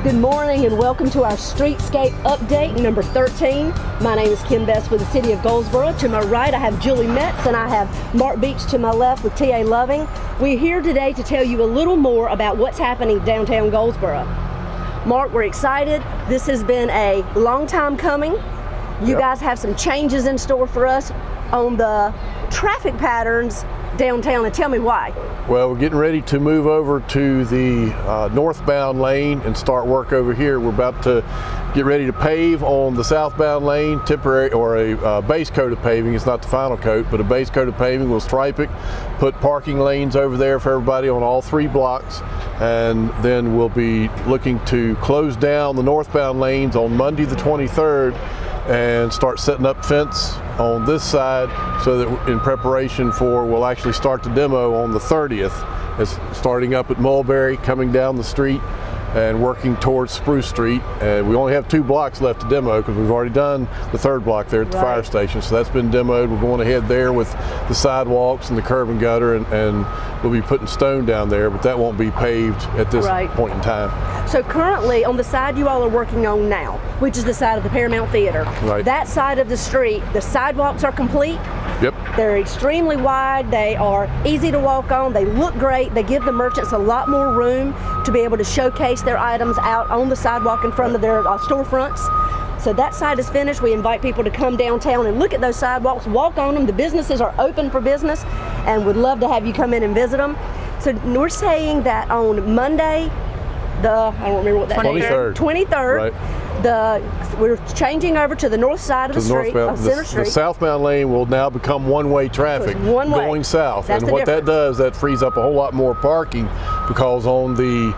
Good morning and welcome to our Streetscape update number 13. My name is Kim Best with the City of Goldsboro. To my right I have Julie Metz and I have Mark Beach to my left with T.A. Loving. We're here today to tell you a little more about what's happening downtown Goldsboro. Mark, we're excited. This has been a long time coming. You guys have some changes in store for us on the traffic patterns downtown, and tell me why. Well, we're getting ready to move over to the northbound lane and start work over here. We're about to get ready to pave on the southbound lane, temporary or a base coat of paving. It's not the final coat, but a base coat of paving. We'll stripe it, put parking lanes over there for everybody on all 3 blocks, and then we'll be looking to close down the northbound lanes on Monday the 23rd and start setting up fence on this side so that in preparation for, we'll actually start the demo on the 30th. It's starting up at Mulberry, coming down the street and working towards Spruce Street. And we only have 2 blocks left to demo because we've already done the 3rd block there at the fire station. So that's been demoed. We're going ahead there with the sidewalks and the curb and gutter, and we'll be putting stone down there, but that won't be paved at this point in time. So currently on the side you all are working on now, which is the side of the Paramount Theater, that side of the street, the sidewalks are complete. Yep. They're extremely wide, they are easy to walk on, they look great, they give the merchants a lot more room to be able to showcase their items out on the sidewalk in front of their storefronts. So that side is finished. We invite people to come downtown and look at those sidewalks, walk on them. The businesses are open for business and would love to have you come in and visit them. So we're saying that on Monday, I don't remember what that is. 23rd. We're changing over to the north side of the street, Center Street. The southbound lane will now become one-way traffic going south. And what that does, that frees up a whole lot more parking, because on the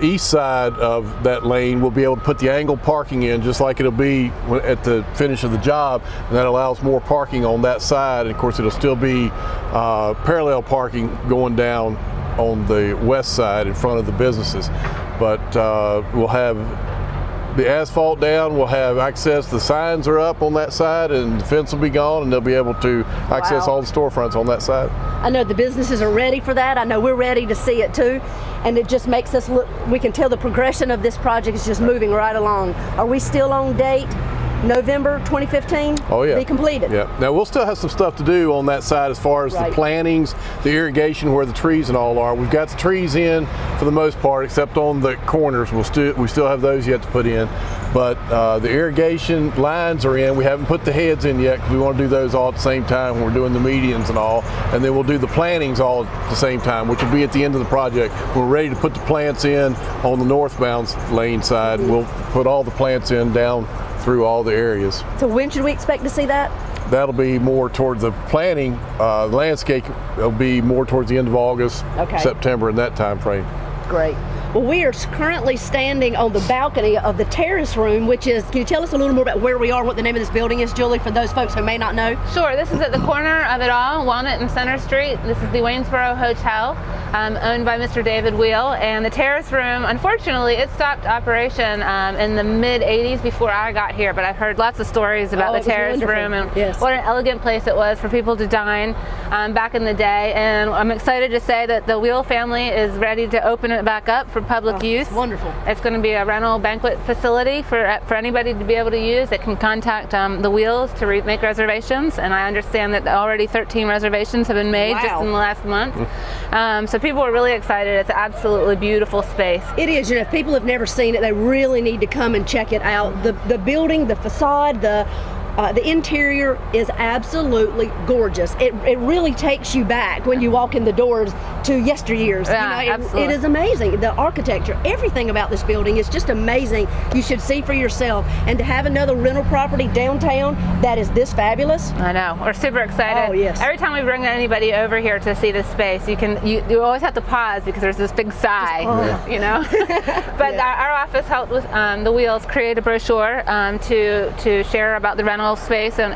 east side of that lane we'll be able to put the angled parking in just like it'll be at the finish of the job, and that allows more parking on that side. And of course it'll still be parallel parking going down on the west side in front of the businesses. But we'll have the asphalt down, we'll have access, the signs are up on that side, and the fence will be gone, and they'll be able to access all the storefronts on that side. I know the businesses are ready for that. I know we're ready to see it too, and it just makes us look, we can tell the progression of this project is just moving right along. Are we still on date? November 2015? Oh yeah. Be completed. Yeah. Now we'll still have some stuff to do on that side as far as the plantings, the irrigation, where the trees and all are. We've got the trees in for the most part, except on the corners. We still have those yet to put in. But the irrigation lines are in. We haven't put the heads in yet because we want to do those all at the same time when we're doing the medians and all. And then we'll do the plantings all at the same time, which will be at the end of the project. We're ready to put the plants in on the northbound lane side. We'll put all the plants in down through all the areas. So when should we expect to see that? That'll be more towards the planting. Landscape will be more towards the end of August, September, in that time frame. Great. Well, we are currently standing on the balcony of the terrace room, which is, can you tell us a little more about where we are, what the name of this building is, Julie, for those folks who may not know? Sure, this is at the corner of it all, Walnut and Center Street. This is the Waynesboro Hotel, owned by Mr. David Wheel. And the terrace room, unfortunately, it stopped operation in the mid-'80s before I got here, but I've heard lots of stories about the terrace room and what an elegant place it was for people to dine back in the day. And I'm excited to say that the Wheel family is ready to open it back up for public use. Wonderful. It's going to be a rental banquet facility for anybody to be able to use. It can contact the Wheels to make reservations, and I understand that already 13 reservations have been made just in the last month. So people are really excited. It's an absolutely beautiful space. It is. You know, if people have never seen it, they really need to come and check it out. The building, the facade, the interior is absolutely gorgeous. It really takes you back when you walk in the doors to yesteryears. Yeah, it is amazing. The architecture, everything about this building is just amazing. You should see for yourself. And to have another rental property downtown that is this fabulous. I know. We're super excited. Oh, yes. Every time we bring anybody over here to see this space, you always have to pause because there's this big sigh, you know. But our office helped with the Wheels create a brochure to share about the rental space and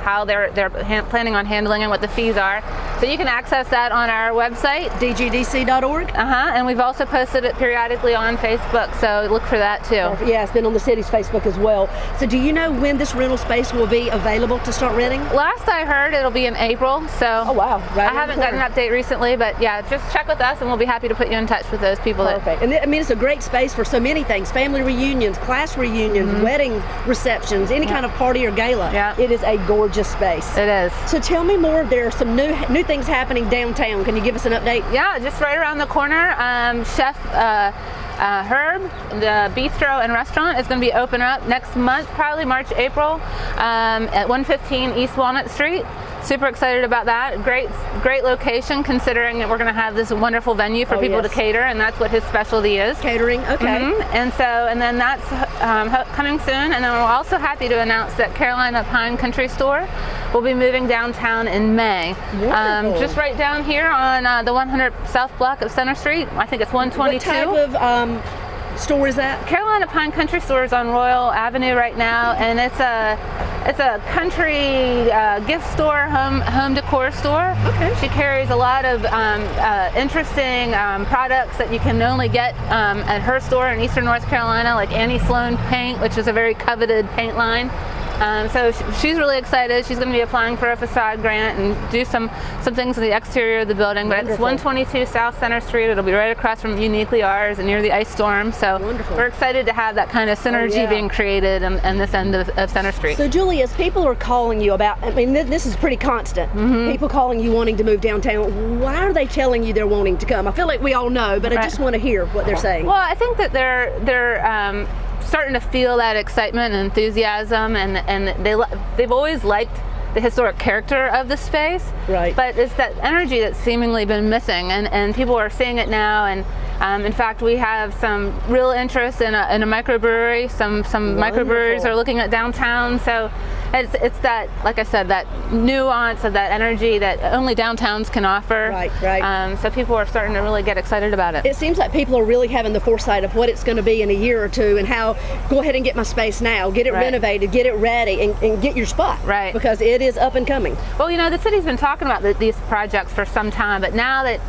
how they're planning on handling and what the fees are. So you can access that on our website, dgdc.org. and we've also posted it periodically on Facebook, so look for that too. Yeah, it's been on the city's Facebook as well. So do you know when this rental space will be available to start renting? Last I heard, it'll be in April, so oh wow, right, I haven't gotten an update recently, but yeah, just check with us and we'll be happy to put you in touch with those people. Perfect. And I mean, it's a great space for so many things: family reunions, class reunions, wedding receptions, any kind of party or gala. Yeah. It is a gorgeous space. It is. So tell me more. There are some new things happening downtown. Can you give us an update? Yeah, just right around the corner, Chef Herb, the bistro and restaurant, is going to be open up next month, probably March, April, at 115 East Walnut Street. Super excited about that. Great location, considering that we're going to have this wonderful venue for people to cater, and that's what his specialty is. Catering, okay. And then that's coming soon. And then we're also happy to announce that Carolina Pine Country Store will be moving downtown in May. Just right down here on the 100 South block of Center Street. I think it's 122. What type of store is that? Carolina Pine Country Store is on Royal Avenue right now, and it's a country gift store, home decor store. Okay. She carries a lot of interesting products that you can only get at her store in Eastern North Carolina, like Annie Sloan Paint, which is a very coveted paint line. So she's really excited. She's going to be applying for a facade grant and do some things in the exterior of the building. But it's 122 South Center Street. It'll be right across from Uniquely Ours and near the Ice Storm. So we're excited to have that kind of synergy being created in this end of Center Street. So Julius, people are calling you about, I mean, this is pretty constant. People calling you wanting to move downtown. Why are they telling you they're wanting to come? I feel like we all know, but I just want to hear what they're saying. Well, I think that they're starting to feel that excitement and enthusiasm, and they've always liked the historic character of the space, right? But it's that energy that's seemingly been missing, and people are seeing it now. And in fact, we have some real interest in a microbrewery. Some microbreweries are looking at downtown. So it's that, like I said, that nuance of that energy that only downtowns can offer. Right. So people are starting to really get excited about it. It seems like people are really having the foresight of what it's going to be in a year or two, and how go ahead and get my space now, get it renovated, get it ready, and get your spot. Right. Because it is up and coming. Well, the city's been talking about these projects for some time, but now that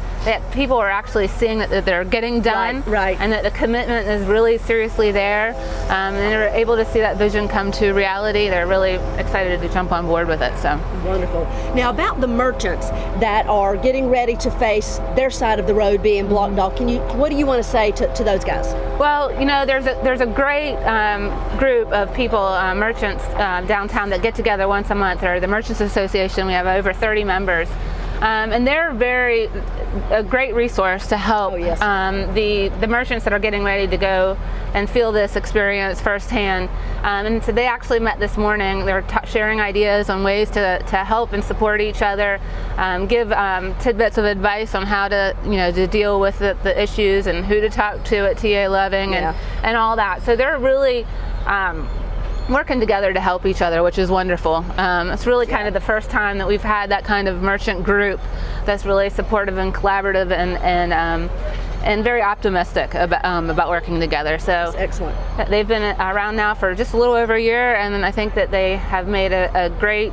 people are actually seeing that they're getting done, right, and that the commitment is really seriously there, and they're able to see that vision come to reality, they're really excited to jump on board with it. So wonderful. Now, about the merchants that are getting ready to face their side of the road being blocked off, what do you want to say to those guys? Well, there's a great group of people, merchants downtown, that get together once a month. They're the Merchants Association. We have over 30 members. And they're a great resource to help the merchants that are getting ready to go and feel this experience firsthand. And so they actually met this morning. They're sharing ideas on ways to help and support each other, give tidbits of advice on how to deal with the issues and who to talk to at TA Loving and all that. So they're really working together to help each other, which is wonderful. It's really kind of the first time that we've had that kind of merchant group that's really supportive and collaborative and very optimistic about working together. So that's excellent. They've been around now for just a little over a year, and I think that they have made a great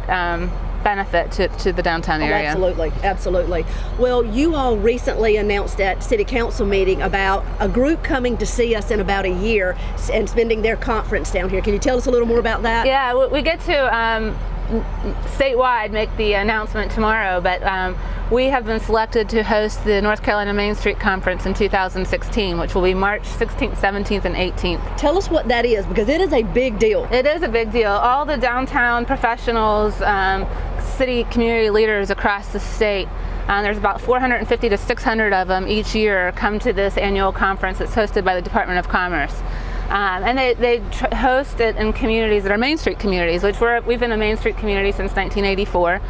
benefit to the downtown area. Absolutely. Well, you all recently announced at City Council meeting about a group coming to see us in about a year and spending their conference down here. Can you tell us a little more about that? Yeah, we get to statewide make the announcement tomorrow, but we have been selected to host the North Carolina Main Street Conference in 2016, which will be March 16th, 17th, and 18th. Tell us what that is, because it is a big deal. It is a big deal. All the downtown professionals, city community leaders across the state, there's about 450 to 600 of them each year come to this annual conference that's hosted by the Department of Commerce. And they host it in communities that are Main Street communities, which we've been a Main Street community since 1984.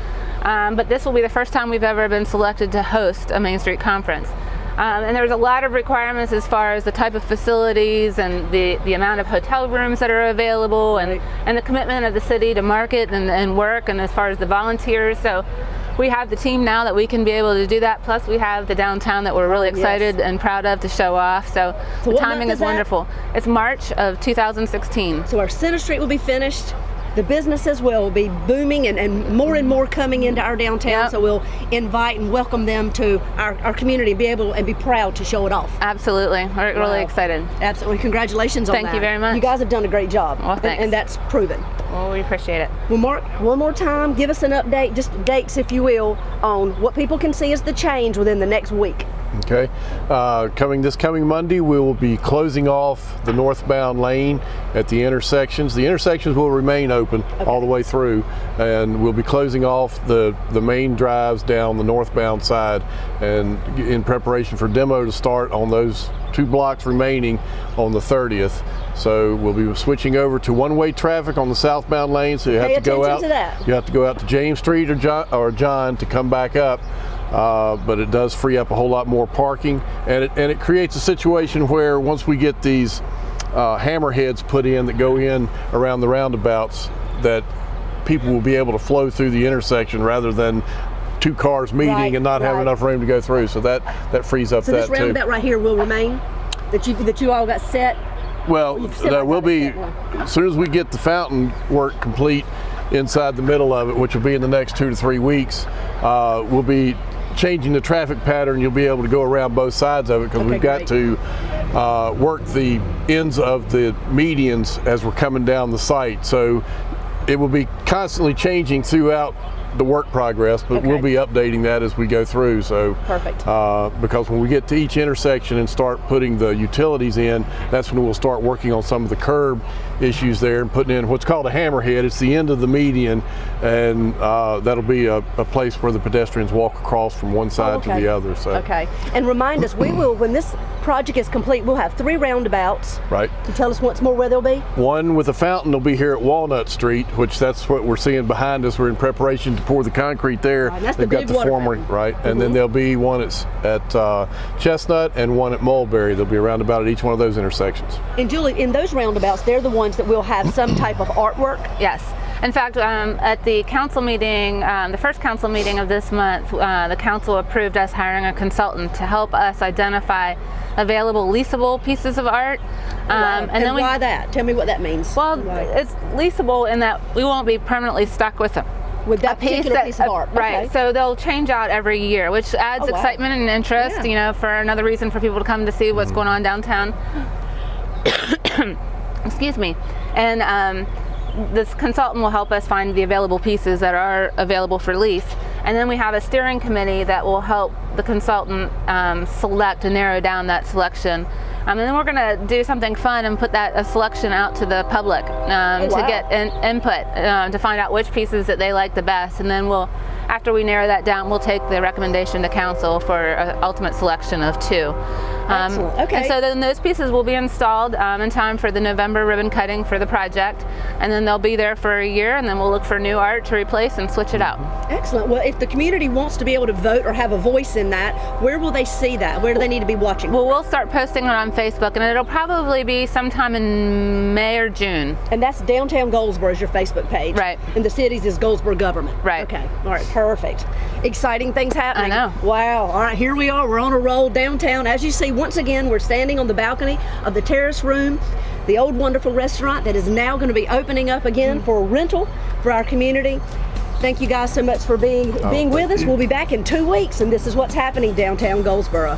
But this will be the first time we've ever been selected to host a Main Street conference. And there's a lot of requirements as far as the type of facilities and the amount of hotel rooms that are available, and the commitment of the city to market and work, and as far as the volunteers. So we have the team now that we can be able to do that. Plus we have the downtown that we're really excited and proud of to show off. So the timing is wonderful. It's March of 2016. So our Center Street will be finished. the businesses will be booming and more coming into our downtown. Yep. So we'll invite and welcome them to our community and be able and be proud to show it off. Absolutely. We're really excited. Absolutely. Congratulations on that. Thank you very much. You guys have done a great job. Well, thanks. And that's proven. Well, we appreciate it. Well, Mark, one more time, give us an update, just dates if you will, on what people can see as the change within the next week. Okay, this coming Monday, we will be closing off the northbound lane at the intersections. The intersections will remain open all the way through, and we'll be closing off the main drives down the northbound side, and in preparation for demo to start on those 2 blocks remaining on the 30th. So we'll be switching over to one-way traffic on the southbound lane. So you have to go out. You have to go out to James Street or John to come back up. But it does free up a whole lot more parking, and it creates a situation where once we get these hammerheads put in that go in around the roundabouts, that people will be able to flow through the intersection rather than 2 cars meeting and not have enough room to go through. So that frees up that too. So this roundabout right here will remain, that you all got set? Well, there will be, as soon as we get the fountain work complete inside the middle of it, which will be in the next 2 to 3 weeks, we'll be changing the traffic pattern. You'll be able to go around both sides of it because we've got to work the ends of the medians as we're coming down the site. So it will be constantly changing throughout the work progress, but we'll be updating that as we go through. So perfect. Because when we get to each intersection and start putting the utilities in, that's when we'll start working on some of the curb issues there and putting in what's called a hammerhead. It's the end of the median, and that'll be a place where the pedestrians walk across from one side to the other. So and remind us, we will, when this project is complete, we'll have 3 roundabouts. Right. Can you tell us once more where they'll be? One with a fountain will be here at Walnut Street, which that's what we're seeing behind us. We're in preparation to pour the concrete there. That's They've got the former, and then there'll be one at Chestnut and one at Mulberry. There'll be a roundabout at each one of those intersections. And Julie, in those roundabouts, they're the ones that will have some type of artwork? Yes. In fact, at the council meeting, the first council meeting of this month, the council approved us hiring a consultant to help us identify available leasable pieces of art. And then why that? Tell me what that means. Well, it's leasable in that we won't be permanently stuck with them. With that particular piece of art. Right, so they'll change out every year, which adds excitement and interest, you know, for another reason for people to come to see what's going on downtown. Excuse me. And this consultant will help us find the available pieces that are available for lease. And then we have a steering committee that will help the consultant select and narrow down that selection. And then we're going to do something fun and put a selection out to the public to get input to find out which pieces that they like the best. And then after we narrow that down, we'll take the recommendation to council for an ultimate selection of 2. Excellent. Okay. And so then those pieces will be installed in time for the November ribbon cutting for the project, and then they'll be there for a year, and then we'll look for new art to replace and switch it out. Excellent. Well, if the community wants to be able to vote or have a voice in that, where will they see that? Where do they need to be watching? Well, we'll start posting it on Facebook, and it'll probably be sometime in May or June. And that's Downtown Goldsboro is your Facebook page. Right. And the cities is Goldsboro Government. Right. Okay. All right. Perfect. Exciting things happening. I know. Wow. All right. Here we are. We're on a roll downtown. As you see, once again, we're standing on the balcony of the Terrace Room, the old wonderful restaurant that is now going to be opening up again for rental for our community. Thank you guys so much for being with us. We'll be back in 2 weeks, and this is what's happening downtown Goldsboro.